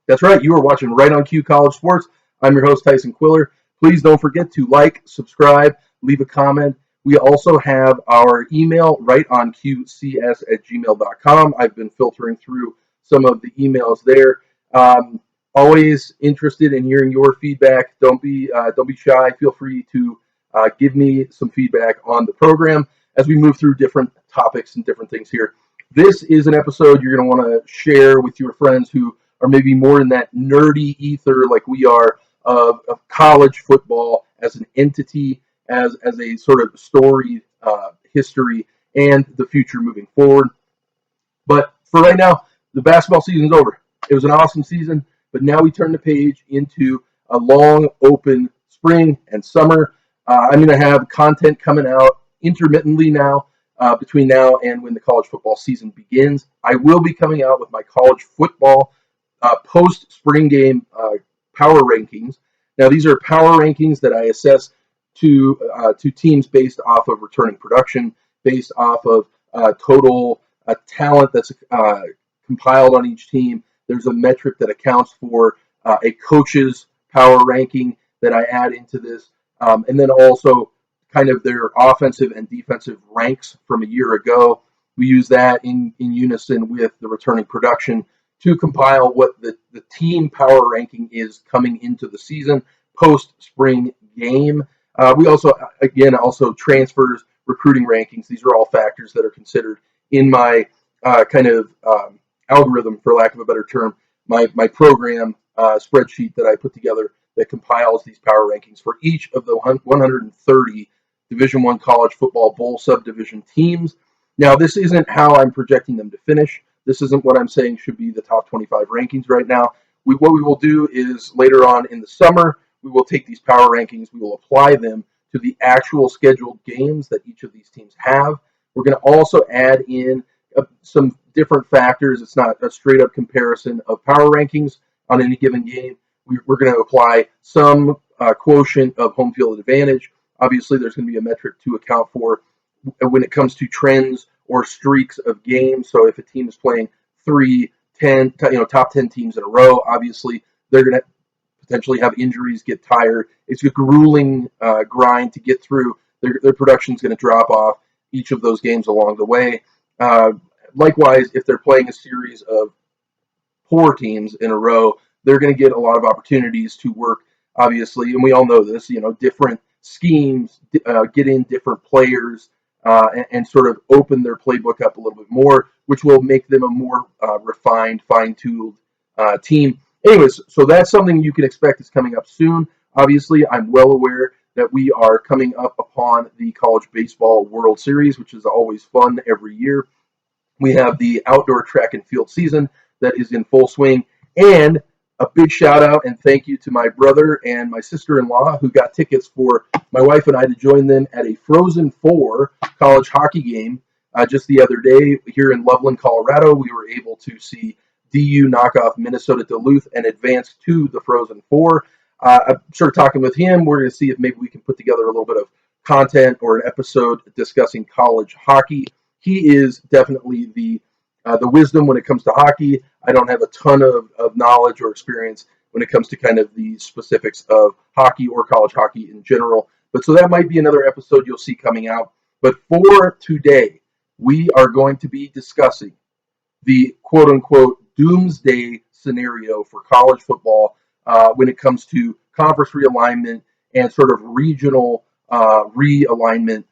That's right. You are watching Right on Cue College Sports. I'm your host, Tyson Quiller. Please don't forget to like, subscribe, leave a comment. We also have our email, rightonqcs@gmail.com. I've been filtering through some of the emails there. Always interested in hearing your feedback. Don't be shy. Feel free to give me some feedback on the program as we move through different topics and different things here. This is an episode you're going to want to share with your friends who are maybe more in that nerdy ether like we are of college football as an entity, as a sort of story, history, and the future moving forward. But for right now, the basketball season's over. It was an awesome season, but now we turn the page into a long, open spring and summer. I'm going to have content coming out intermittently now, between now and when the college football season begins. I will be coming out with my college football post-spring game power rankings. Now, these are power rankings that I assess to teams based off of returning production, based off of total talent that's compiled on each team. There's a metric that accounts for a coach's power ranking that I add into this, and then also kind of their offensive and defensive ranks from a year ago. We use that in unison with the returning production to compile what the team power ranking is coming into the season post-spring game. We also transfers, recruiting rankings. These are all factors that are considered in my algorithm, for lack of a better term, my program spreadsheet that I put together that compiles these power rankings for each of the 130 Division I college football bowl subdivision teams. Now, this isn't how I'm projecting them to finish. This isn't what I'm saying should be the top 25 rankings right now. What we will do is later on in the summer, we will take these power rankings, we will apply them to the actual scheduled games that each of these teams have. We're going to also add in some different factors. It's not a straight up comparison of power rankings on any given game. We're going to apply some quotient of home field advantage. Obviously, there's going to be a metric to account for when it comes to trends or streaks of games. So if a team is playing 3-10, top 10 teams in a row, obviously they're going to potentially have injuries, get tired. It's a grueling grind to get through. Their production is going to drop off each of those games along the way. Likewise, if they're playing a series of poor teams in a row, they're going to get a lot of opportunities to work, obviously, and we all know this, different schemes, get in different players, and sort of open their playbook up a little bit more, which will make them a more refined, fine-tuned team. Anyways, so that's something you can expect is coming up soon. Obviously, I'm well aware that we are coming up upon the College Baseball World Series, which is always fun every year. We have the outdoor track and field season that is in full swing, and a big shout out and thank you to my brother and my sister-in-law who got tickets for my wife and I to join them at a Frozen 4 college hockey game just the other day here in Loveland, Colorado. We were able to see DU knock off Minnesota Duluth and advance to the Frozen 4. I'm sort of talking with him. We're going to see if maybe we can put together a little bit of content or an episode discussing college hockey. He is definitely the wisdom when it comes to hockey. I don't have a ton of knowledge or experience when it comes to kind of the specifics of hockey or college hockey in general. But so that might be another episode you'll see coming out. But for today, we are going to be discussing the quote-unquote doomsday scenario for college football when it comes to conference realignment and sort of regional realignment.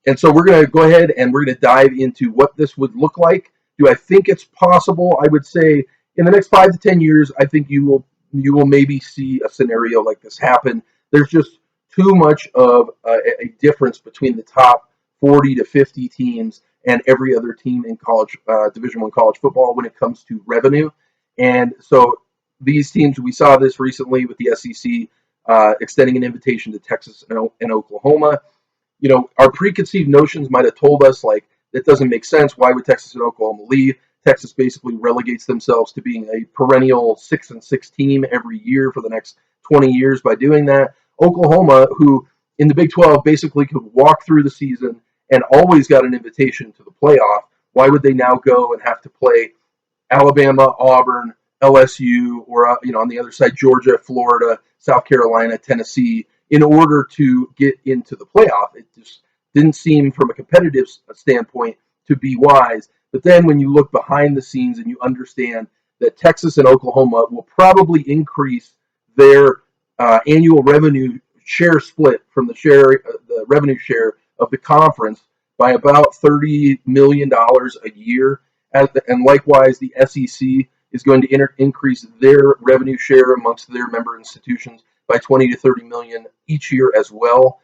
And so we're going to go ahead and we're going to dive into what this would look like. Do I think it's possible? I would say in the next 5 to 10 years, I think you will maybe see a scenario like this happen. There's just too much of a difference between the top 40 to 50 teams and every other team in college Division I college football when it comes to revenue. And so these teams, we saw this recently with the SEC extending an invitation to Texas and Oklahoma. Our preconceived notions might have told us, like, that doesn't make sense. Why would Texas and Oklahoma leave? Texas basically relegates themselves to being a perennial 6-6 team every year for the next 20 years by doing that. Oklahoma, who in the Big 12 basically could walk through the season and always got an invitation to the playoff, why would they now go and have to play Alabama, Auburn, LSU, or on the other side, Georgia, Florida, South Carolina, Tennessee, in order to get into the playoff. It just didn't seem, from a competitive standpoint, to be wise. But then when you look behind the scenes and you understand that Texas and Oklahoma will probably increase their annual revenue share split from the revenue share of the conference by about $30 million a year. And likewise, the SEC is going to increase their revenue share amongst their member institutions by 20 to 30 million each year as well.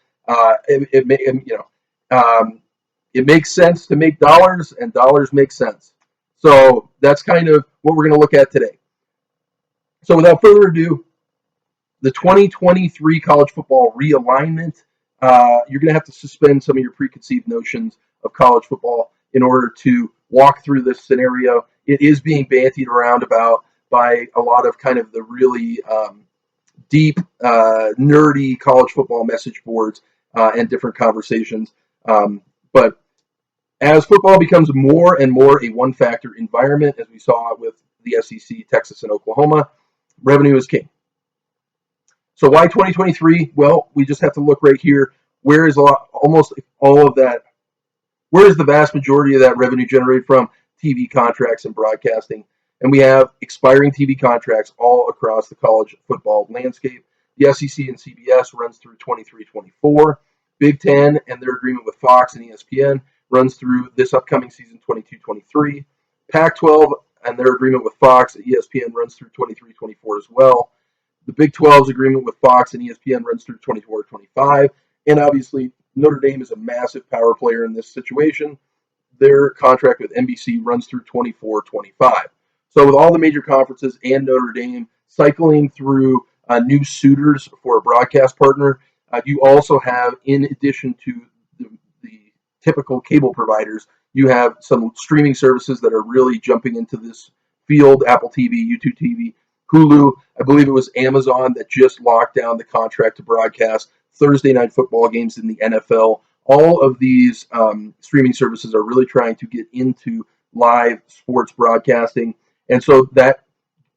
It makes sense to make dollars, and dollars make sense. So that's kind of what we're going to look at today. So without further ado, the 2023 college football realignment. You're going to have to suspend some of your preconceived notions of college football in order to walk through this scenario. It is being bantied around about by a lot of kind of the really deep, nerdy college football message boards and different conversations. But as football becomes more and more a one-factor environment, as we saw with the SEC, Texas, and Oklahoma, revenue is king. So why 2023? Well, we just have to look right here. Where is almost all of that? Where is the vast majority of that revenue generated from? TV contracts and broadcasting. And we have expiring TV contracts all across the college football landscape. The SEC and CBS runs through 23-24. Big Ten and their agreement with Fox and ESPN runs through this upcoming season 22-23. Pac-12 and their agreement with Fox and ESPN runs through 23-24 as well. The Big 12's agreement with Fox and ESPN runs through 24-25. And obviously, Notre Dame is a massive power player in this situation. Their contract with NBC runs through 24-25. So with all the major conferences and Notre Dame cycling through new suitors for a broadcast partner, you also have, in addition to the typical cable providers, you have some streaming services that are really jumping into this field: Apple TV, YouTube TV, Hulu. I believe it was Amazon that just locked down the contract to broadcast Thursday night football games in the NFL. All of these streaming services are really trying to get into live sports broadcasting. And so that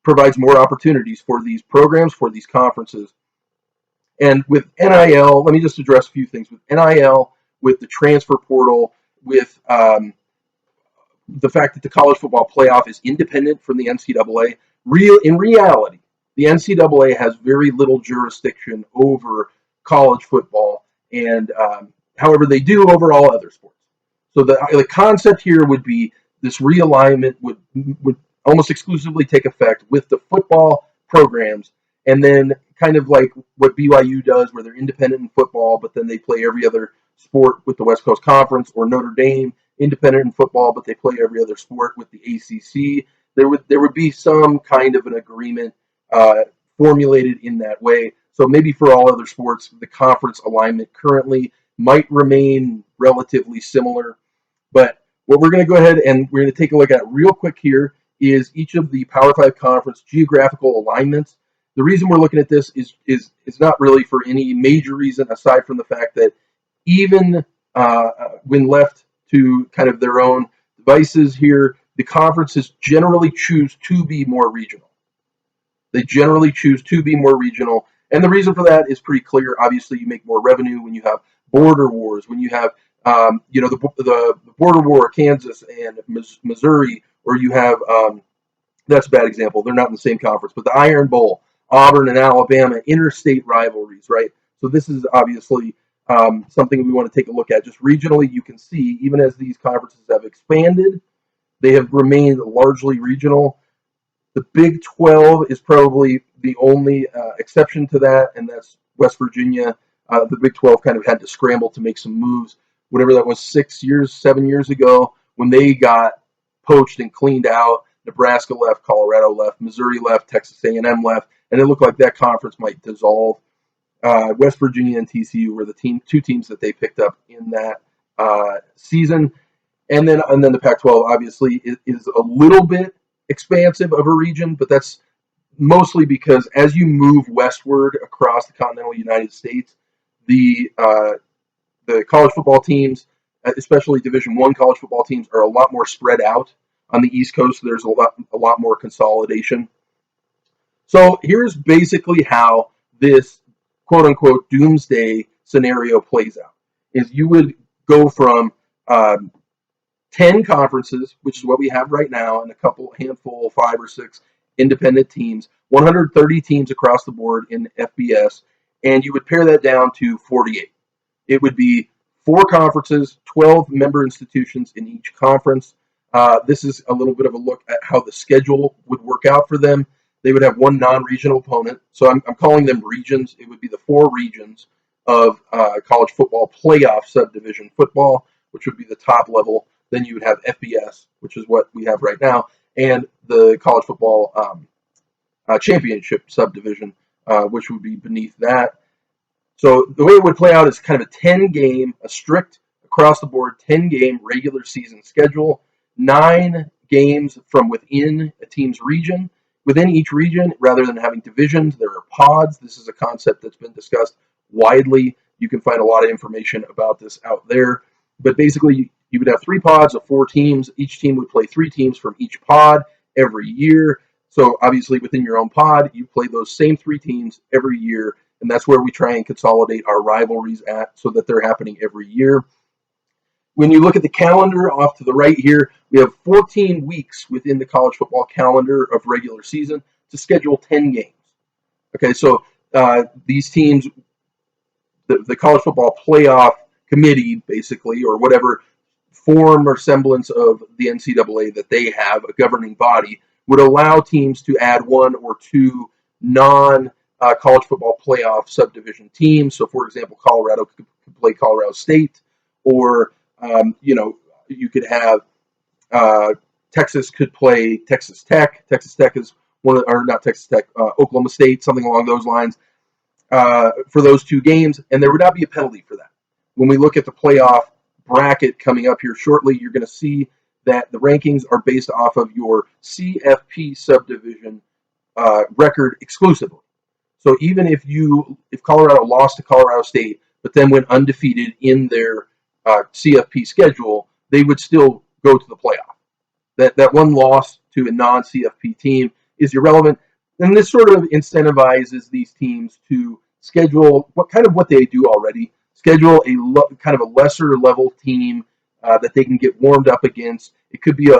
provides more opportunities for these programs, for these conferences. And with NIL, let me just address a few things. With NIL, with the transfer portal, with the fact that the college football playoff is independent from the NCAA, in reality, the NCAA has very little jurisdiction over college football, and however, they do over all other sports. So the concept here would be this realignment would almost exclusively take effect with the football programs, and then kind of like what BYU does, where they're independent in football, but then they play every other sport with the West Coast Conference, or Notre Dame, independent in football, but they play every other sport with the ACC. There would be some kind of an agreement formulated in that way. So maybe for all other sports, the conference alignment currently might remain relatively similar. But what we're going to go ahead and we're going to take a look at real quick here is each of the Power 5 conference geographical alignments. The reason we're looking at this is not really for any major reason aside from the fact that even when left to kind of their own devices here, the conferences generally choose to be more regional. They generally choose to be more regional. And the reason for that is pretty clear. Obviously, you make more revenue when you have border wars, when you have the border war of Kansas and Missouri, or you have, that's a bad example. They're not in the same conference, but the Iron Bowl, Auburn and Alabama, interstate rivalries, right? So this is obviously something we want to take a look at. Just regionally, you can see, even as these conferences have expanded, they have remained largely regional. The Big 12 is probably the only exception to that, and that's West Virginia. The Big 12 kind of had to scramble to make some moves, whatever that was 7 years ago, when they got poached and cleaned out. Nebraska left, Colorado left, Missouri left, Texas A&M left, and it looked like that conference might dissolve. West Virginia and TCU were the two teams that they picked up in that season. And then the Pac-12 obviously is a little bit expansive of a region, but that's mostly because as you move westward across the continental United States, the college football teams, especially Division I college football teams, are a lot more spread out on the East Coast. So there's a lot more consolidation. So here's basically how this quote-unquote doomsday scenario plays out. Is you would go from 10 conferences, which is what we have right now, and a handful, 5 or 6 independent teams, 130 teams across the board in FBS, and you would pare that down to 48. It would be 4 conferences, 12 member institutions in each conference. This is a little bit of a look at how the schedule would work out for them. They would have one non-regional opponent. So I'm calling them regions. It would be the 4 regions of college football playoff subdivision football, which would be the top level. Then you would have FBS, which is what we have right now, and the college football championship subdivision, which would be beneath that. So the way it would play out is kind of a 10-game, a strict across-the-board 10-game regular season schedule, 9 games from within a team's region. Within each region, rather than having divisions, there are pods. This is a concept that's been discussed widely. You can find a lot of information about this out there. But basically, you would have 3 pods of 4 teams. Each team would play 3 teams from each pod every year. So obviously, within your own pod, you play those same 3 teams every year. And that's where we try and consolidate our rivalries at so that they're happening every year. When you look at the calendar off to the right here, we have 14 weeks within the college football calendar of regular season to schedule 10 games. Okay, so these teams, the college football playoff committee, basically, or whatever form or semblance of the NCAA that they have, a governing body, would allow teams to add 1 or 2 non-college football playoff subdivision teams. So, for example, Colorado could play Colorado State, or you could have Texas could play Texas Tech. Texas Tech is not Texas Tech, Oklahoma State, something along those lines, for those 2 games, and there would not be a penalty for that. When we look at the playoff bracket coming up here shortly, you're going to see that the rankings are based off of your CFP subdivision record exclusively. So even if Colorado lost to Colorado State, but then went undefeated in their CFP schedule, they would still go to the playoff. That one loss to a non-CFP team is irrelevant, and this sort of incentivizes these teams to schedule what they do already. Schedule kind of a lesser level team that they can get warmed up against. It could be a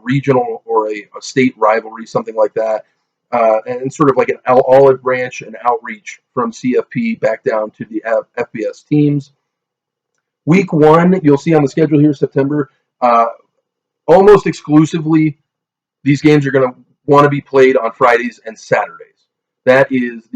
regional or a state rivalry, something like that, and sort of like an olive branch and outreach from CFP back down to the FBS teams. Week 1, you'll see on the schedule here, September, almost exclusively, these games are going to want to be played on Fridays and Saturdays. That is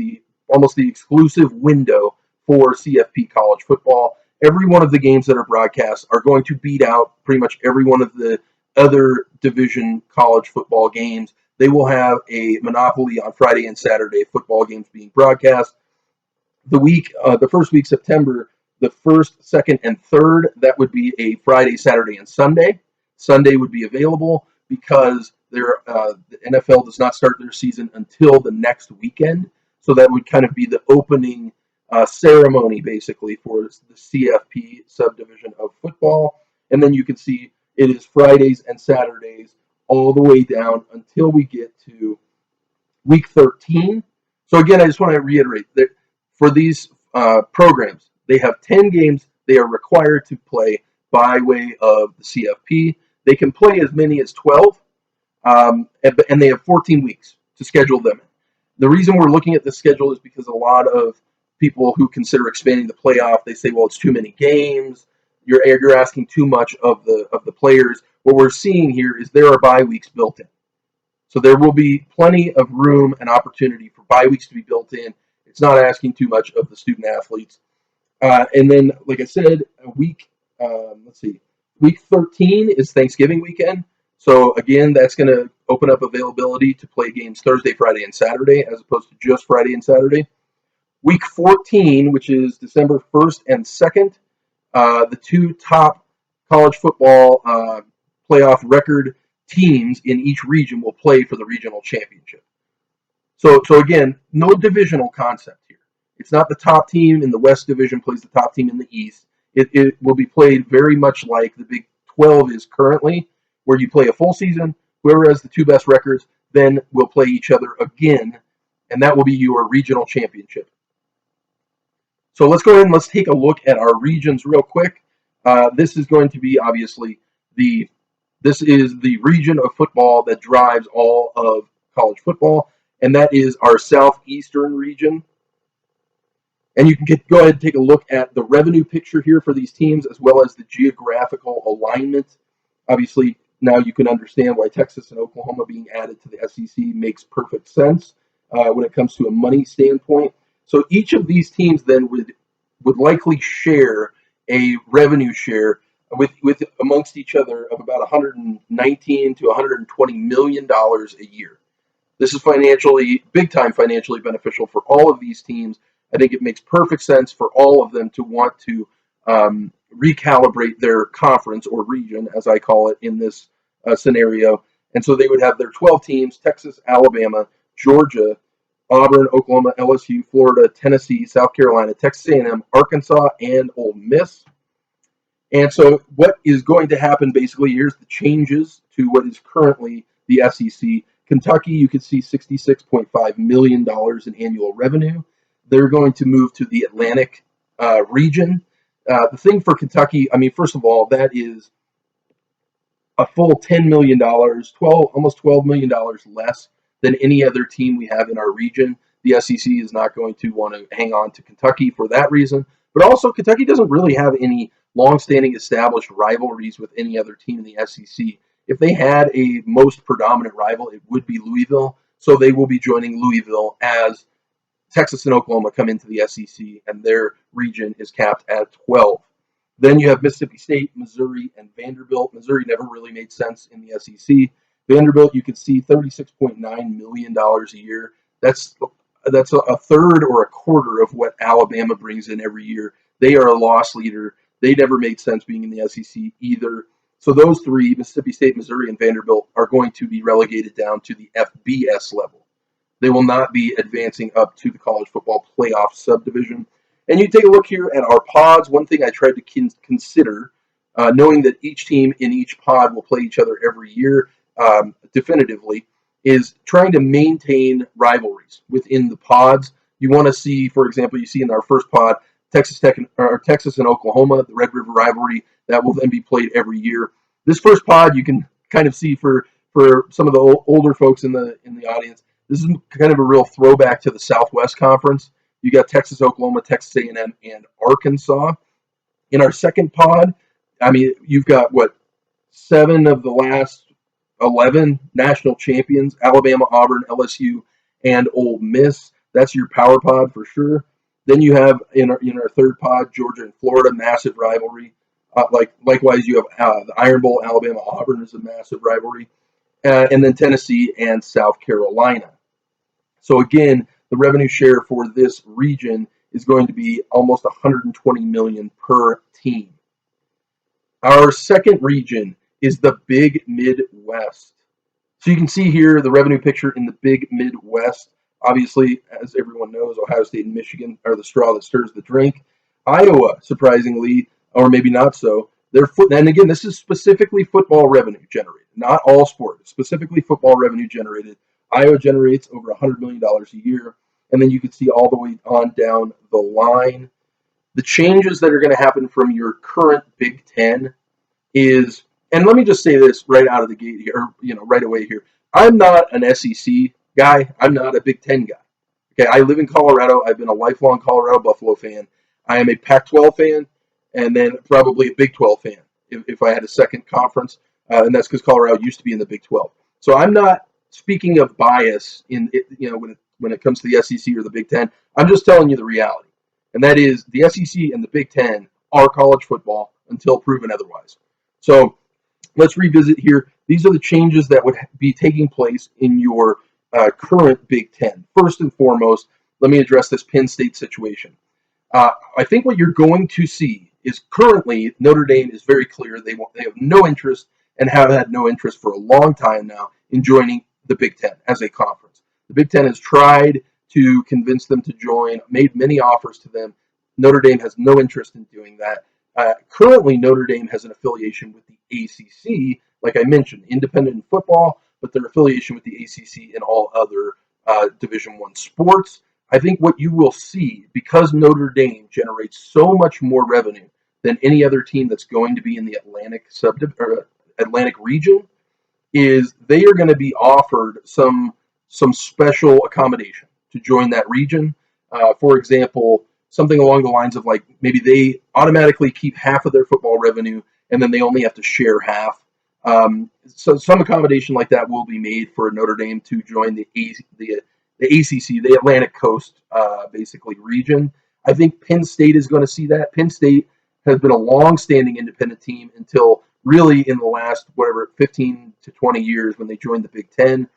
almost the exclusive window for CFP college football. Every one of the games that are broadcast are going to beat out pretty much every one of the other division college football games. They will have a monopoly on Friday and Saturday football games being broadcast. The first week, September, the 1st, 2nd, and 3rd, that would be a Friday, Saturday, and Sunday. Sunday would be available because the NFL does not start their season until the next weekend. So that would kind of be the opening ceremony, basically, for the CFP subdivision of football. And then you can see it is Fridays and Saturdays all the way down until we get to week 13. So again, I just want to reiterate that for these programs, they have 10 games they are required to play by way of the CFP. They can play as many as 12, and they have 14 weeks to schedule them. The reason we're looking at the schedule is because a lot of people who consider expanding the playoff, they say, well, it's too many games. You're asking too much of the players. What we're seeing here is there are bye weeks built in. So there will be plenty of room and opportunity for bye weeks to be built in. It's not asking too much of the student athletes. And then, like I said, week 13 is Thanksgiving weekend. So again, that's going to open up availability to play games Thursday, Friday, and Saturday, as opposed to just Friday and Saturday. Week 14, which is December 1st and 2nd, the 2 top college football playoff record teams in each region will play for the regional championship. So again, no divisional concept here. It's not the top team in the West Division plays the top team in the East. It will be played very much like the Big 12 is currently, where you play a full season. Whoever has the 2 best records then will play each other again and that will be your regional championship. So let's go ahead and let's take a look at our regions real quick. This is going to be obviously this is the region of football that drives all of college football, and that is our Southeastern region. And you can go ahead and take a look at the revenue picture here for these teams, as well as the geographical alignment. Obviously, now you can understand why Texas and Oklahoma being added to the SEC makes perfect sense when it comes to a money standpoint. So each of these teams then would likely share a revenue share with amongst each other of about $119 to $120 million a year. This is big time financially beneficial for all of these teams. I think it makes perfect sense for all of them to want to recalibrate their conference or region, as I call it in this scenario. And so they would have their 12 teams: Texas, Alabama, Georgia, Auburn, Oklahoma, LSU, Florida, Tennessee, South Carolina, Texas A&M, Arkansas, and Ole Miss. And so what is going to happen basically, here's the changes to what is currently the SEC. Kentucky, you can see $66.5 million in annual revenue. They're going to move to the Atlantic region. The thing for Kentucky, I mean, first of all, that is a full $10 million, almost $12 million less than any other team we have in our region. The SEC is not going to want to hang on to Kentucky for that reason. But also, Kentucky doesn't really have any long-standing established rivalries with any other team in the SEC. If they had a most predominant rival, it would be Louisville. So they will be joining Louisville as Texas and Oklahoma come into the SEC, and their region is capped at 12. Then you have Mississippi State, Missouri, and Vanderbilt. Missouri never really made sense in the SEC. Vanderbilt, you can see $36.9 million a year. That's a third or a quarter of what Alabama brings in every year. They are a loss leader. They never made sense being in the SEC either. So those three, Mississippi State, Missouri, and Vanderbilt, are going to be relegated down to the FBS level. They will not be advancing up to the college football playoff subdivision. And you take a look here at our pods. One thing I tried to consider, knowing that each team in each pod will play each other every year definitively, is trying to maintain rivalries within the pods. You want to see, for example, you see in our first pod, Texas and Oklahoma, the Red River rivalry, that will then be played every year. This first pod, you can kind of see for some of the older folks in the audience, this is kind of a real throwback to the Southwest Conference. You got Texas, Oklahoma, Texas A&M, and Arkansas. In our second pod, I mean, you've got, 7 of the last 11 national champions: Alabama, Auburn, LSU, and Ole Miss. That's your power pod for sure. Then you have in our third pod, Georgia and Florida, massive rivalry. Likewise, you have the Iron Bowl, Alabama, Auburn is a massive rivalry, and then Tennessee and South Carolina. So again, the revenue share for this region is going to be almost $120 million per team. Our second region is the Big Midwest. So you can see here the revenue picture in the Big Midwest. Obviously, as everyone knows, Ohio State and Michigan are the straw that stirs the drink. Iowa, surprisingly, or maybe not so, and again, this is specifically football revenue generated, not all sports, specifically football revenue generated. Iowa generates over $100 million a year, and then you can see all the way on down the line. The changes that are going to happen from your current Big Ten is, and let me just say this right out of the gate here, or right away here, I'm not an SEC guy. I'm not a Big Ten guy. Okay, I live in Colorado. I've been a lifelong Colorado Buffalo fan. I am a Pac-12 fan, and then probably a Big 12 fan if I had a second conference, and that's because Colorado used to be in the Big 12. So I'm not speaking of bias in when it comes to the SEC or the Big Ten. I'm just telling you the reality, and that is the SEC and the Big Ten are college football until proven otherwise. So let's revisit here. These are the changes that would be taking place in your current Big Ten. First and foremost, let me address this Penn State situation. I think what you're going to see is currently Notre Dame is very clear. They have no interest and have had no interest for a long time now in joining the Big Ten as a conference. The Big Ten has tried to convince them to join, made many offers to them. Notre Dame has no interest in doing that. Currently, Notre Dame has an affiliation with the ACC, like I mentioned, independent in football, but their affiliation with the ACC in all other Division I sports. I think what you will see, because Notre Dame generates so much more revenue than any other team that's going to be in the Atlantic region, is they are going to be offered some special accommodation to join that region. For example, something along the lines of like maybe they automatically keep half of their football revenue and then they only have to share half. So some accommodation like that will be made for Notre Dame to join the ACC, the Atlantic Coast, basically region. I think Penn State is going to see that. Penn State has been a long-standing independent team until really in the last, 15 to 20 years when they joined the Big Ten.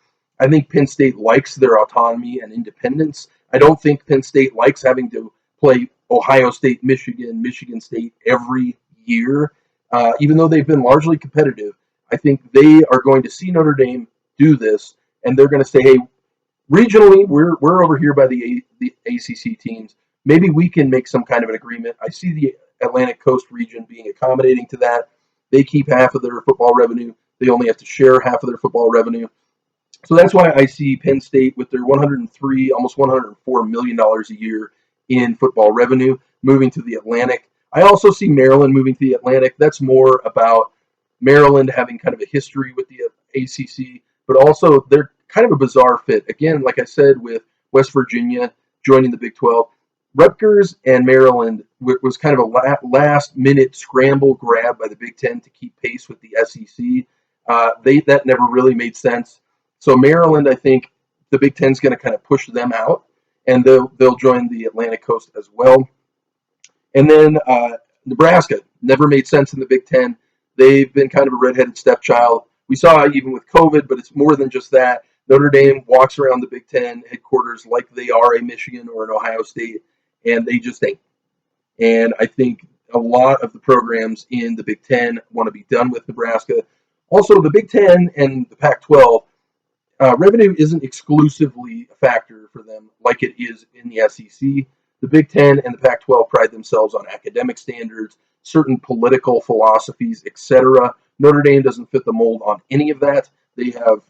I think Penn State likes their autonomy and independence. I don't think Penn State likes having to play Ohio State, Michigan State every year. Even though they've been largely competitive, I think they are going to see Notre Dame do this, and they're going to say, hey, regionally, we're over here by the ACC teams. Maybe we can make some kind of an agreement. I see the Atlantic Coast region being accommodating to that. They keep half of their football revenue. They only have to share half of their football revenue. So that's why I see Penn State with their 103, almost $104 million a year in football revenue moving to the Atlantic. I also see Maryland moving to the Atlantic. That's more about Maryland having kind of a history with the ACC, but also they're kind of a bizarre fit. Again, like I said, with West Virginia joining the Big 12, Rutgers and Maryland was kind of a last-minute scramble grab by the Big Ten to keep pace with the SEC. That never really made sense. So Maryland, I think the Big Ten's going to kind of push them out, and they'll join the Atlantic Coast as well. And then Nebraska never made sense in the Big Ten. They've been kind of a redheaded stepchild. We saw it even with COVID, but it's more than just that. Notre Dame walks around the Big Ten headquarters like they are a Michigan or an Ohio State, and they just ain't. And I think a lot of the programs in the Big Ten want to be done with Nebraska. Also, the Big Ten and the Pac-12, revenue isn't exclusively a factor for them like it is in the SEC. The Big Ten and the Pac-12 pride themselves on academic standards, certain political philosophies, etc. Notre Dame doesn't fit the mold on any of that. They have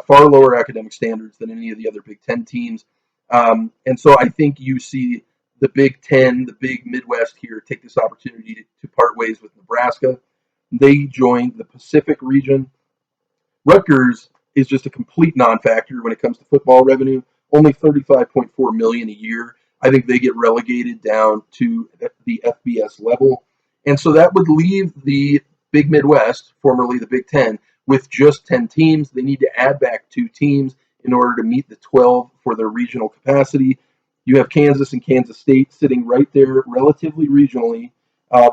far lower academic standards than any of the other Big Ten teams. And so I think you see the Big Ten, the big Midwest here, take this opportunity to part ways with Nebraska. They joined the Pacific region. Rutgers is just a complete non-factor when it comes to football revenue, only $35.4 million a year. I think they get relegated down to the FBS level. And so that would leave the Big Midwest, formerly the Big Ten, with just 10 teams. They need to add back 2 teams in order to meet the 12 for their regional capacity. You have Kansas and Kansas State sitting right there relatively regionally.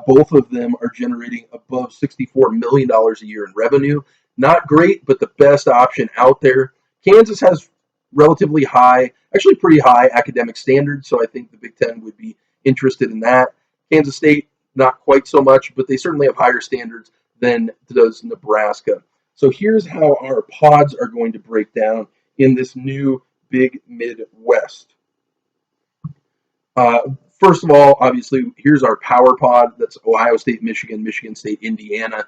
Both of them are generating above $64 million a year in revenue. Not great, but the best option out there. Kansas has relatively high, actually pretty high academic standards, so I think the Big Ten would be interested in that. Kansas State, not quite so much, but they certainly have higher standards than does Nebraska. So here's how our pods are going to break down in this new Big Midwest. First of all, obviously, here's our power pod. That's Ohio State, Michigan, Michigan State, Indiana.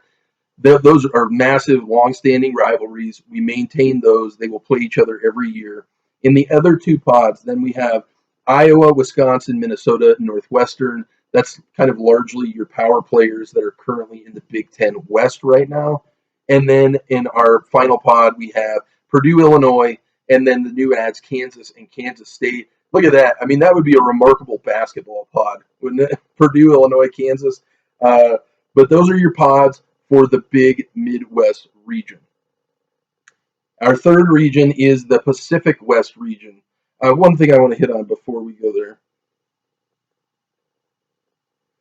Those are massive, long-standing rivalries. We maintain those. They will play each other every year. In the other 2 pods, then we have Iowa, Wisconsin, Minnesota, Northwestern. That's kind of largely your power players that are currently in the Big Ten West right now. And then in our final pod, we have Purdue, Illinois, and then the new adds Kansas and Kansas State. Look at that. I mean, that would be a remarkable basketball pod, wouldn't it? Purdue, Illinois, Kansas. But those are your pods for the Big Midwest region. Our third region is the Pacific West region. One thing I want to hit on before we go there.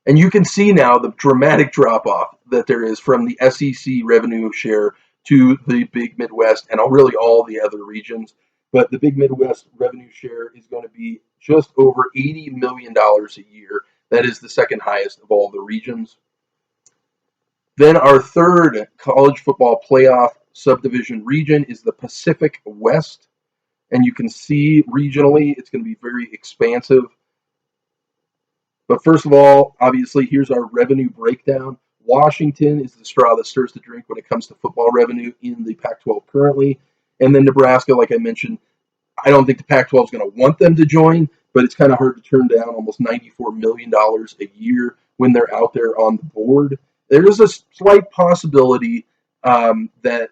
And you can see now the dramatic drop-off that there is from the SEC revenue share to the Big Midwest and really all the other regions. But the Big Midwest revenue share is going to be just over $80 million a year. That is the second highest of all the regions. Then our third college football playoff subdivision region is the Pacific West. And you can see regionally it's going to be very expansive. But first of all, obviously, here's our revenue breakdown. Washington is the straw that stirs the drink when it comes to football revenue in the Pac-12 currently. And then Nebraska, like I mentioned, I don't think the Pac-12 is going to want them to join, but it's kind of hard to turn down almost $94 million a year when they're out there on the board. There is a slight possibility that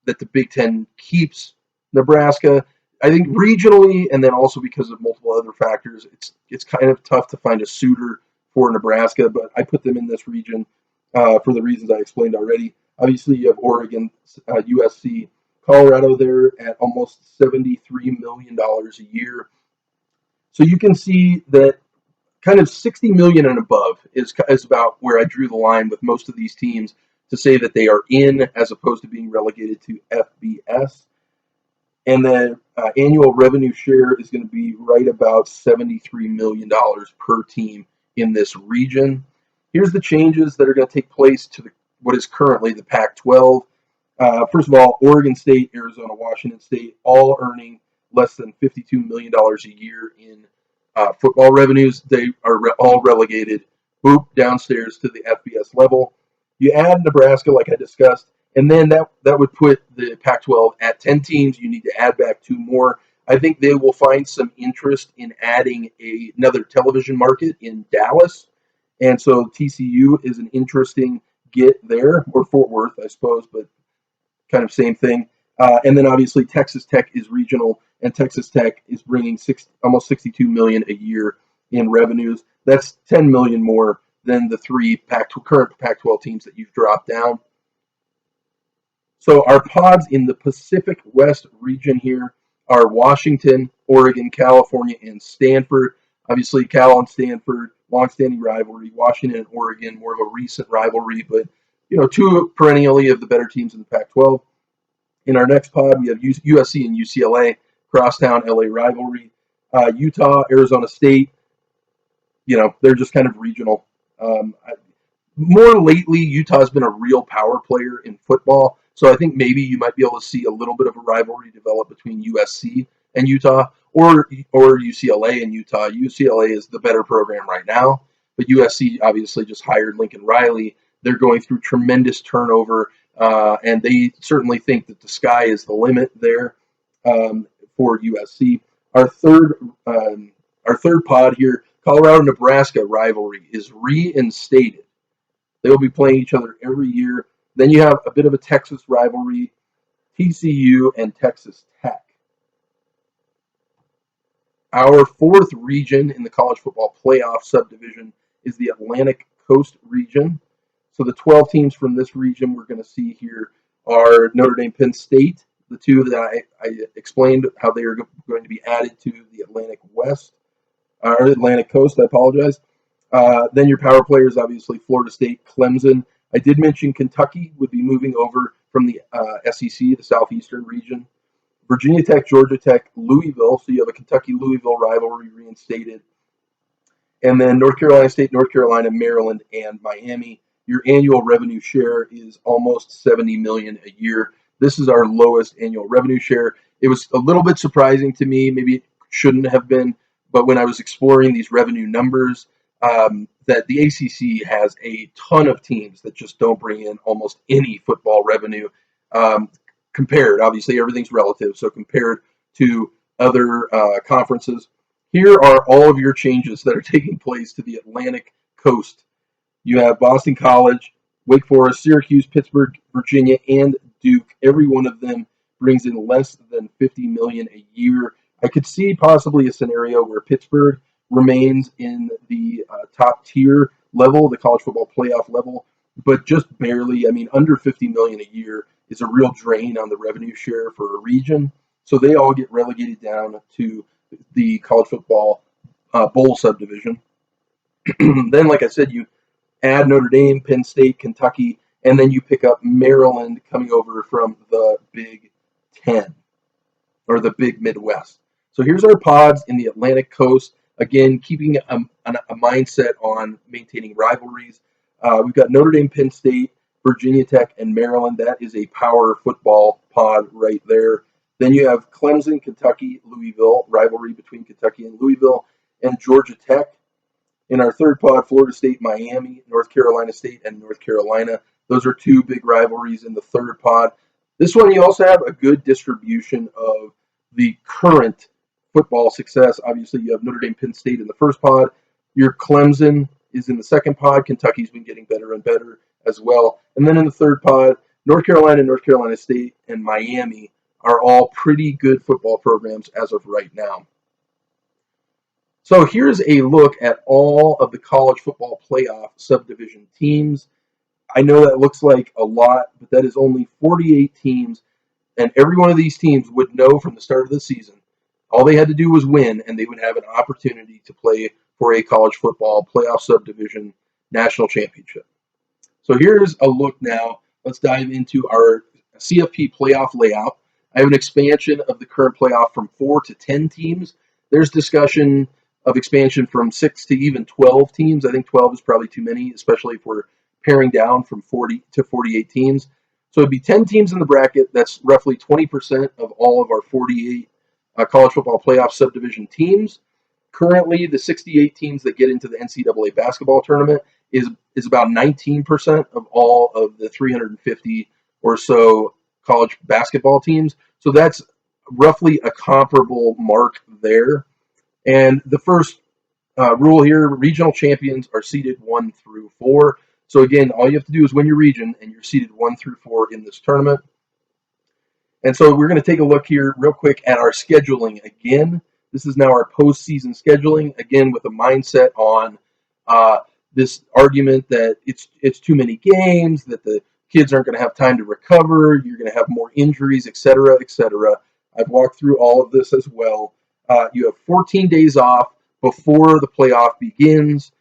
the Big Ten keeps Nebraska. I think regionally, and then also because of multiple other factors, it's kind of tough to find a suitor for Nebraska. But I put them in this region for the reasons I explained already. Obviously, you have Oregon, USC, Colorado there at almost $73 million a year. So you can see that kind of 60 million and above is about where I drew the line with most of these teams to say that they are in as opposed to being relegated to FBS. And the annual revenue share is going to be right about $73 million per team in this region. Here's the changes that are going to take place to what is currently the Pac-12. First of all, Oregon State, Arizona, Washington State, all earning less than $52 million a year in football revenues. They are all relegated, boop, downstairs to the FBS level. You add Nebraska, like I discussed, and then that would put the Pac-12 at 10 teams. You need to add back 2 more. I think they will find some interest in adding another television market in Dallas. And so TCU is an interesting get there, or Fort Worth, I suppose, but kind of same thing. And then obviously Texas Tech is regional, and Texas Tech is bringing almost 62 million a year in revenues. That's 10 million more than the 3 current Pac-12 teams that you've dropped down. So our pods in the Pacific West region here are Washington, Oregon, California, and Stanford. Obviously, Cal and Stanford, longstanding rivalry. Washington and Oregon, more of a recent rivalry, but 2 perennially of the better teams in the Pac-12. In our next pod, we have USC and UCLA, crosstown LA rivalry. Utah, Arizona State, they're just kind of regional. More lately, Utah's been a real power player in football, so I think maybe you might be able to see a little bit of a rivalry develop between USC and Utah, or UCLA and Utah. UCLA is the better program right now, but USC obviously just hired Lincoln Riley. They're going through tremendous turnover, and they certainly think that the sky is the limit there for USC. Our third pod here, Colorado-Nebraska rivalry, is reinstated. They will be playing each other every year. Then you have a bit of a Texas rivalry, TCU and Texas Tech. Our 4th region in the college football playoff subdivision is the Atlantic Coast region. So the 12 teams from this region we're going to see here are Notre Dame, Penn State, the 2 that I explained how they are going to be added to the Atlantic Coast, I apologize. Then your power players, obviously, Florida State, Clemson. I did mention Kentucky would be moving over from the SEC, the Southeastern region. Virginia Tech, Georgia Tech, Louisville. So you have a Kentucky-Louisville rivalry reinstated. And then North Carolina State, North Carolina, Maryland, and Miami. Your annual revenue share is almost $70 million a year. This is our lowest annual revenue share. It was a little bit surprising to me. Maybe it shouldn't have been. But when I was exploring these revenue numbers, that the ACC has a ton of teams that just don't bring in almost any football revenue compared. Obviously, everything's relative, so compared to other conferences. Here are all of your changes that are taking place to the Atlantic Coast. You have Boston College, Wake Forest, Syracuse, Pittsburgh, Virginia, and Duke. Every one of them brings in less than $50 million a year. I could see possibly a scenario where Pittsburgh remains in the top tier level, the college football playoff level, but just barely. I mean, under $50 million a year is a real drain on the revenue share for a region. So they all get relegated down to the college football bowl subdivision. Then, like I said, you add Notre Dame, Penn State, Kentucky, and then you pick up Maryland coming over from the Big Ten or the Big Midwest. So here's our pods in the Atlantic Coast. Again, keeping a mindset on maintaining rivalries. We've got Notre Dame, Penn State, Virginia Tech, and Maryland. That is a power football pod right there. Then you have Clemson, Kentucky, Louisville, rivalry between Kentucky and Louisville, and Georgia Tech. In our third pod, Florida State, Miami, North Carolina State, and North Carolina. Those are 2 big rivalries in the third pod. This one, you also have a good distribution of the current football success. Obviously, you have Notre Dame, Penn State in the first pod. Your Clemson is in the second pod. Kentucky's been getting better and better as well. And then in the third pod, North Carolina State, and Miami are all pretty good football programs as of right now. So here's a look at all of the college football playoff subdivision teams. I know that looks like a lot, but that is only 48 teams, and every one of these teams would know from the start of the season. All they had to do was win, and they would have an opportunity to play for a college football playoff subdivision national championship. So here's a look now. Let's dive into our CFP playoff layout. I have an expansion of the current playoff from 4 to 10 teams. There's discussion of expansion from 6 to even 12 teams. I think 12 is probably too many, especially if we're paring down from 40 to 48 teams. So it'd be 10 teams in the bracket. That's roughly 20% of all of our 48 college football playoff subdivision teams. Currently, the 68 teams that get into the NCAA basketball tournament is about 19% of all of the 350 or so college basketball teams. So that's roughly a comparable mark there. And the first rule here, regional champions are seeded 1 through 4. So again, all you have to do is win your region, and you're seeded 1 through 4 in this tournament. And so we're going to take a look here real quick at our scheduling again. This is now our postseason scheduling, again, with a mindset on this argument that it's too many games, that the kids aren't going to have time to recover, you're going to have more injuries, etc., etc. I've walked through all of this as well. You have 14 days off before the playoff begins.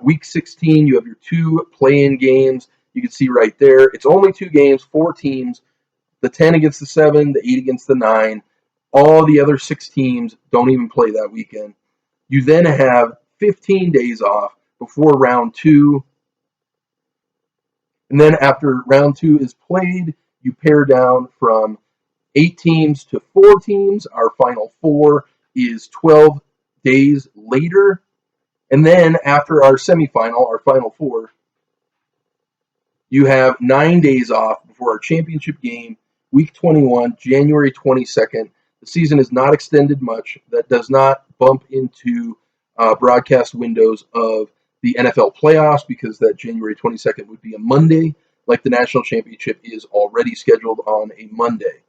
Week 16, you have your 2 play-in games. You can see right there, it's only 2 games, 4 teams, the 10 against the 7, the 8 against the 9. All the other 6 teams don't even play that weekend. You then have 15 days off before round 2. And then after round 2 is played, you pare down from 8 teams to 4 teams. Our final 4 is 12 days later. And then after our semifinal, our final 4, you have 9 days off before our championship game, week 21, January 22nd. The season is not extended much. That does not bump into broadcast windows of the NFL playoffs, because that January 22nd would be a Monday, like the national championship is already scheduled on a Monday.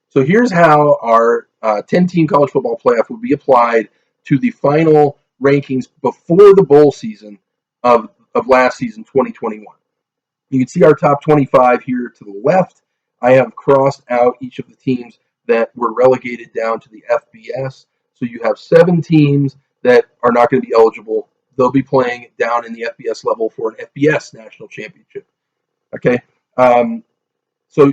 So here's how our 10-team college football playoff would be applied to the final rankings before the bowl season of last season, 2021. You can see our top 25 here to the left. I have crossed out each of the teams that were relegated down to the FBS. So you have 7 teams that are not going to be eligible. They'll be playing down in the FBS level for an FBS national championship. Okay. So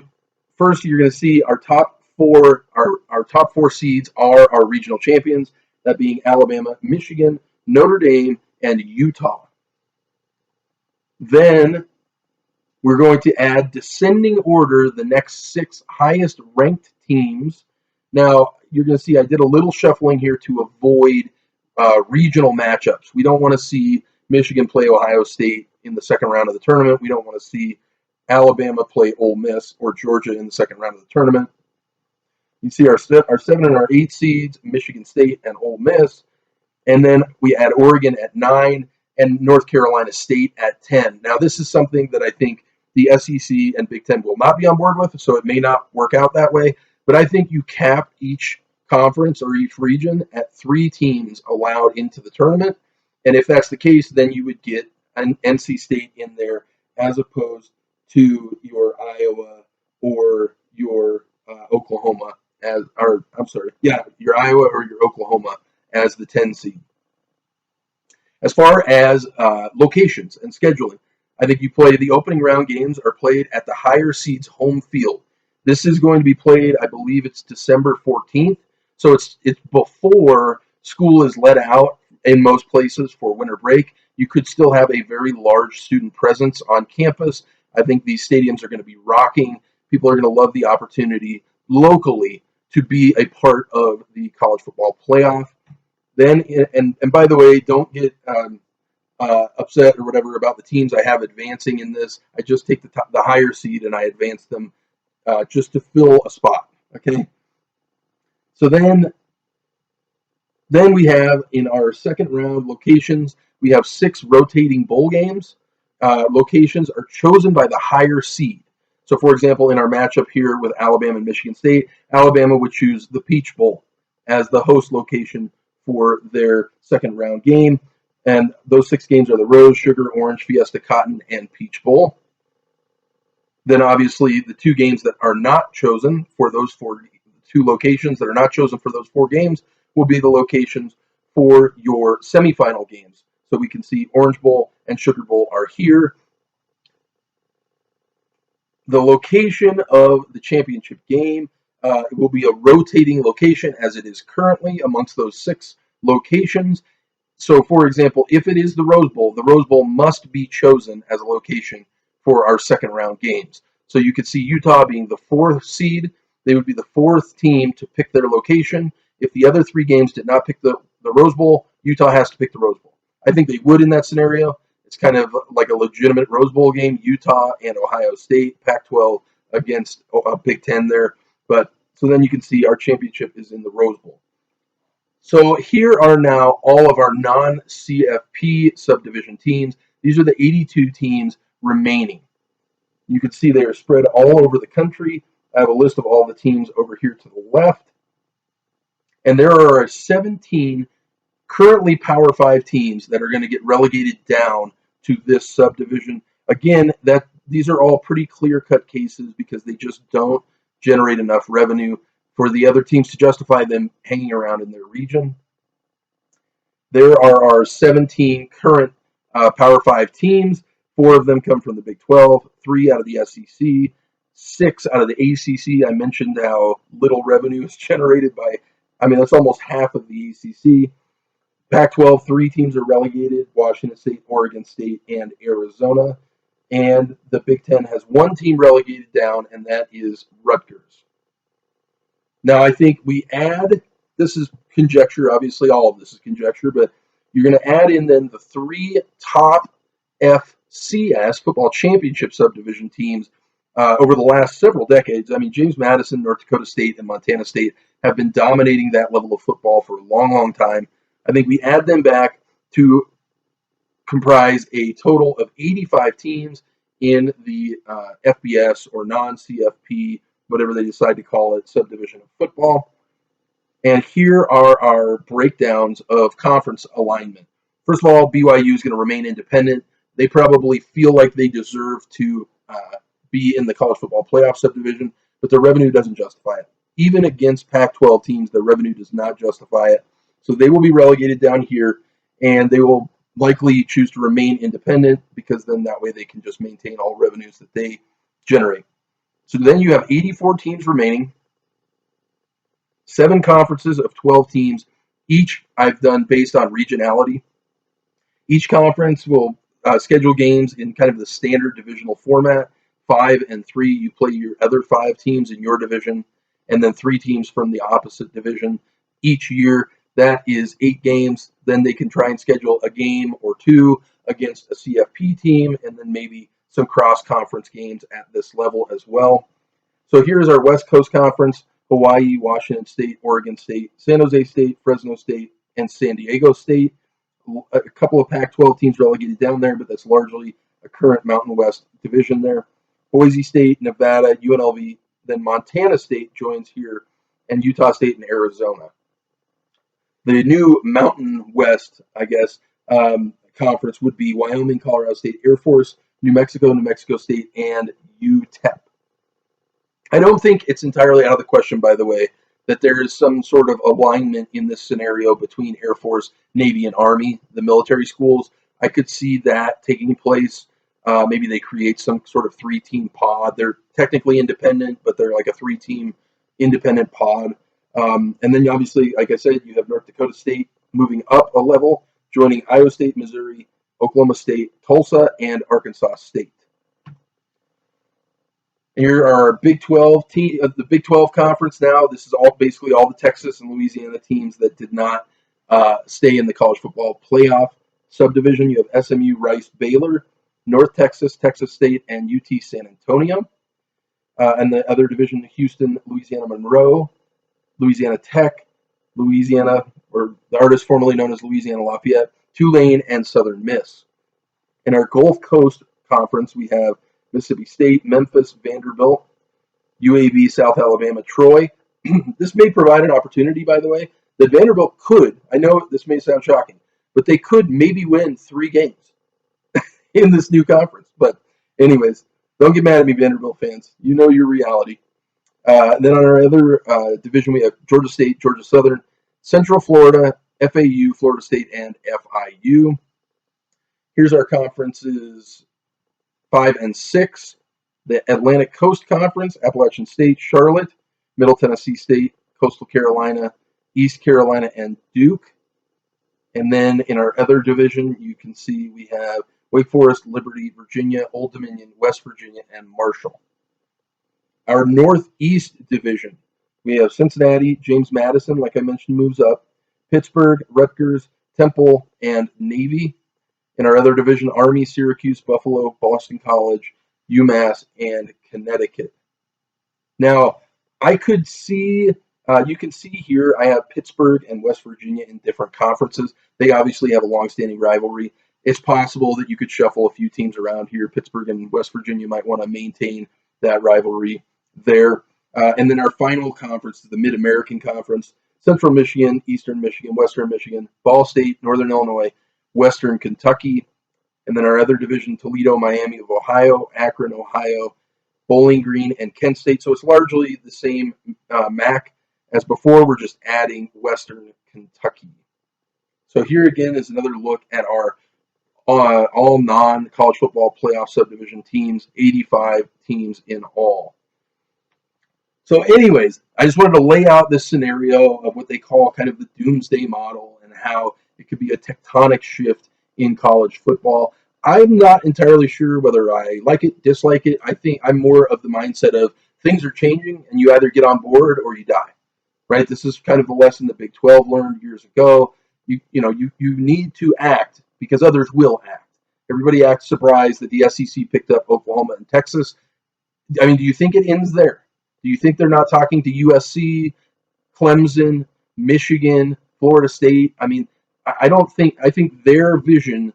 first, you're going to see our top 4. Our top 4 seeds are our regional champions. That being Alabama, Michigan, Notre Dame, and Utah. Then we're going to add descending order the next 6 highest ranked teams. Now, you're going to see I did a little shuffling here to avoid regional matchups. We don't want to see Michigan play Ohio State in the second round of the tournament. We don't want to see Alabama play Ole Miss or Georgia in the second round of the tournament. You see our 7 and our 8 seeds, Michigan State and Ole Miss. And then we add Oregon at 9 and North Carolina State at 10. Now, this is something that I think the SEC and Big Ten will not be on board with, so it may not work out that way. But I think you cap each conference or each region at 3 teams allowed into the tournament. And if that's the case, then you would get an NC State in there as opposed to your Iowa or your Oklahoma your Iowa or your Oklahoma as the 10 seed. As far as locations and scheduling, I think you play the opening round games are played at the higher seeds home field. This is going to be played, I believe it's December 14th. So it's before school is let out in most places for winter break. You could still have a very large student presence on campus. I think these stadiums are going to be rocking. People are going to love the opportunity locally to be a part of the college football playoff. Then, and by the way, don't get upset or whatever about the teams I have advancing in this. I just take the higher seed and I advance them just to fill a spot. Okay. So then we have in our second round locations, we have 6 rotating bowl games. Locations are chosen by the higher seed. So, for example, in our matchup here with Alabama and Michigan State, Alabama would choose the Peach Bowl as the host location for their second round game. And those 6 games are the Rose, Sugar, Orange, Fiesta, Cotton, and Peach Bowl. Then, obviously, the 2 games that are not chosen for those 2 locations that are not chosen for those 4 games will be the locations for your semifinal games. So we can see Orange Bowl and Sugar Bowl are here. The location of the championship game will be a rotating location as it is currently amongst those 6 locations. So, for example, if it is the Rose Bowl must be chosen as a location for our second round games. So you could see Utah being the 4th seed. They would be the 4th team to pick their location. If the other 3 games did not pick the Rose Bowl, Utah has to pick the Rose Bowl. I think they would in that scenario. It's kind of like a legitimate Rose Bowl game, Utah and Ohio State, Pac-12 against Big Ten there. But so then you can see our championship is in the Rose Bowl. So here are now all of our non-CFP subdivision teams. These are the 82 teams remaining. You can see they are spread all over the country. I have a list of all the teams over here to the left. And there are 17 currently Power 5 teams that are going to get relegated down to this subdivision. Again, these are all pretty clear-cut cases because they just don't generate enough revenue for the other teams to justify them hanging around in their region. There are our 17 current Power 5 teams. 4 of them come from the Big 12, 3 out of the SEC, 6 out of the ACC. I mentioned how little revenue is generated by, that's almost half of the ACC. Pac-12, 3 teams are relegated, Washington State, Oregon State, and Arizona. And the Big Ten has 1 team relegated down, and that is Rutgers. Now, I think we add, this is conjecture, obviously all of this is conjecture, but you're going to add in then the 3 top FCS, Football Championship Subdivision teams over the last several decades. James Madison, North Dakota State, and Montana State have been dominating that level of football for a long, long time. I think we add them back to comprise a total of 85 teams in the FBS or non-CFP, whatever they decide to call it, subdivision of football. And here are our breakdowns of conference alignment. First of all, BYU is going to remain independent. They probably feel like they deserve to be in the college football playoff subdivision, but their revenue doesn't justify it. Even against Pac-12 teams, their revenue does not justify it. So they will be relegated down here, and they will likely choose to remain independent because then that way they can just maintain all revenues that they generate. So then you have 84 teams remaining, 7 conferences of 12 teams. Each I've done based on regionality. Each conference will schedule games in kind of the standard divisional format. 5 and 3, you play your other 5 teams in your division, and then 3 teams from the opposite division each year. That is 8 games. Then they can try and schedule a game or 2 against a CFP team, and then maybe some cross-conference games at this level as well. So here's our West Coast Conference: Hawaii, Washington State, Oregon State, San Jose State, Fresno State, and San Diego State. A couple of Pac-12 teams relegated down there, but that's largely a current Mountain West division there. Boise State, Nevada, UNLV, then Montana State joins here, and Utah State and Arizona. The new Mountain West, conference would be Wyoming, Colorado State Air Force, New Mexico State, and UTEP. I don't think it's entirely out of the question, by the way, that there is some sort of alignment in this scenario between Air Force, Navy, and Army, the military schools. I could see that taking place. Maybe they create some sort of 3-team pod. They're technically independent, but they're like a 3-team independent pod. And then obviously, like I said, you have North Dakota State moving up a level, joining Iowa State, Missouri, Oklahoma State, Tulsa, and Arkansas State. Here are our Big 12 the Big 12 conference now. This is basically all the Texas and Louisiana teams that did not stay in the college football playoff subdivision. You have SMU, Rice, Baylor, North Texas, Texas State, and UT San Antonio. And the other division, Houston, Louisiana Monroe, Louisiana Tech, Louisiana, or the artist formerly known as Louisiana Lafayette, Tulane, and Southern Miss. In our Gulf Coast Conference, we have Mississippi State, Memphis, Vanderbilt, UAB, South Alabama, Troy. This may provide an opportunity, by the way, that Vanderbilt could, I know this may sound shocking, but they could maybe win 3 games in this new conference. But anyways, don't get mad at me, Vanderbilt fans. You know your reality. Then on our other division, we have Georgia State, Georgia Southern, Central Florida, FAU, Florida State, and FIU. Here's our conferences 5 and 6. The Atlantic Coast Conference, Appalachian State, Charlotte, Middle Tennessee State, Coastal Carolina, East Carolina, and Duke. And then in our other division, you can see we have Wake Forest, Liberty, Virginia, Old Dominion, West Virginia, and Marshall. Our Northeast division, we have Cincinnati, James Madison, like I mentioned, moves up, Pittsburgh, Rutgers, Temple, and Navy. In our other division, Army, Syracuse, Buffalo, Boston College, UMass, and Connecticut. Now, I could see, you can see here, I have Pittsburgh and West Virginia in different conferences. They obviously have a long-standing rivalry. It's possible that you could shuffle a few teams around here. Pittsburgh and West Virginia might want to maintain that rivalry there. And then our final conference is the Mid-American Conference, Central Michigan, Eastern Michigan, Western Michigan, Ball State, Northern Illinois, Western Kentucky. And then our other division, Toledo, Miami of Ohio, Akron, Ohio, Bowling Green, and Kent State. So it's largely the same MAC as before. We're just adding Western Kentucky. So here again is another look at our all non-college football playoff subdivision teams, 85 teams in all. So anyways, I just wanted to lay out this scenario of what they call kind of the Doomsday Model and how it could be a tectonic shift in college football. I'm not entirely sure whether I like it, dislike it. I think I'm more of the mindset of things are changing and you either get on board or you die, right? This is kind of the lesson the Big 12 learned years ago. You need to act because others will act. Everybody acts surprised that the SEC picked up Oklahoma and Texas. I mean, do you think it ends there? Do you think they're not talking to USC, Clemson, Michigan, Florida State? I mean, I think their vision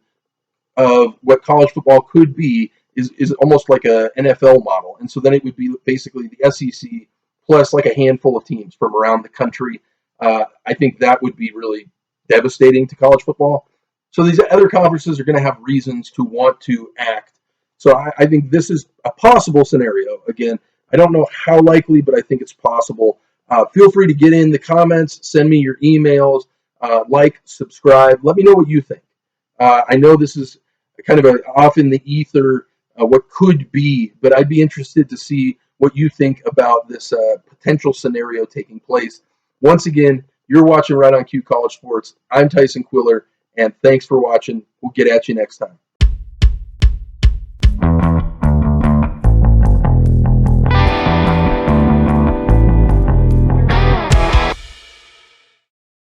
of what college football could be is almost like a NFL model. And so then it would be basically the SEC plus like a handful of teams from around the country. I think that would be really devastating to college football. So these other conferences are going to have reasons to want to act. So I think this is a possible scenario. Again, I don't know how likely, but I think it's possible. Feel free to get in the comments, send me your emails, like, subscribe. Let me know what you think. I know this is kind of off in the ether, what could be, but I'd be interested to see what you think about this potential scenario taking place. Once again, you're watching Right on Cue College Sports. I'm Tyson Quiller, and thanks for watching. We'll get at you next time.